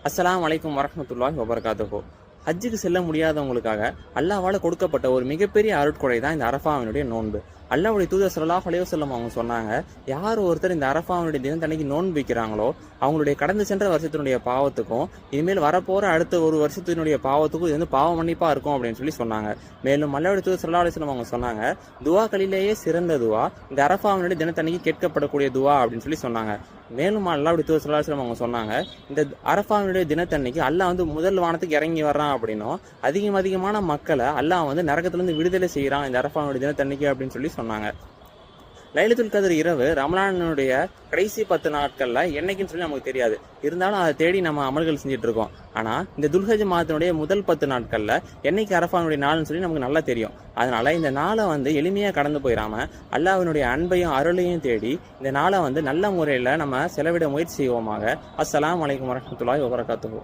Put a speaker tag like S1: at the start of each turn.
S1: அஸ்ஸலாமு அலைக்கும் வரஹ்மத்துல்லாஹி வபரகாத்துஹு. ஹஜ்ஜுக்கு செல்ல முடியாதவங்களுக்காக அல்லாஹ்வால கொடுக்கப்பட்ட ஒரு மிகப்பெரிய அருட்கொடை தான் இந்த அரஃபாவினுடைய நோன்பு. அல்லாஹ்வுடைய தூதர் ஸல்லல்லாஹு அலைஹி வஸல்லம் அவங்க சொன்னாங்க, யார் ஒருத்தர் இந்த அரஃபாவினுடைய தினத்தன்னைக்கு நோன்பு வைக்கிறாங்களோ அவங்களுடைய கடந்து சென்ற வருஷத்தினுடைய பாவத்துக்கும் இனிமேல் வரப்போற அடுத்த ஒரு வருஷத்தினுடைய பாவத்துக்கும் இது வந்து பாவ மன்னிப்பா இருக்கும் அப்படின்னு சொல்லி சொன்னாங்க. மேலும் அல்லாஹ்வுடைய தூதர் ஸல்லல்லாஹு அலைஹி வஸல்லம் அவங்க சொன்னாங்க, துவாக்களிலேயே சிறந்த துவா இந்த அரஃபாவினுடைய தினத்தன்னைக்கு கேட்கப்படக்கூடிய துவா அப்படின்னு சொல்லி சொன்னாங்க. மேலும் அல்லாஹ்வுடைய தூதர் ஸல்லல்லாஹு அலைஹி வஸல்லம் அவங்க சொன்னாங்க, இந்த அரஃபாவினுடைய தினத்தன்னைக்கு அல்லாஹ் வந்து முதல் வானத்துக்கு இறங்கி வர்றான் அப்படின்னும் அதிகமான மக்களை அல்லாஹ் வந்து நரகத்திலிருந்து விடுதலை செய்யறான் இந்த அரஃபாவினுடைய தினத்தன்னைக்கு அப்படின்னு சொல்லி சொன்னாங்க. லைலத்துல் கத்ர் இரவு ரமலானுடைய கடைசி 10 நாட்கள்ல என்னைக்குன்னு சொல்லி நமக்கு தெரியாது. இருந்தாலும் அதை தேடி நம்ம அமல்கள் செஞ்சுட்டு இருக்கோம். ஆனா இந்த துல்ஹஜ் மாதத்தினுடைய முதல் 10 நாட்கள்ல என்னைக்கு அரஃபானுடைய நாள்னு சொல்லி நமக்கு நல்லா தெரியும். அதனால இந்த நாளை வந்து எளிமையா கடந்து போயிடாம அல்லாஹ்வினுடைய அன்பையும் அருளையும் தேடி இந்த நாளை வந்து நல்ல முறையில நம்ம செலவிட முயற்சி செய்வோமாக. அஸ்ஸலாமு அலைக்கும் வரஹ்மத்துல்லாஹி வபரகாத்துஹு.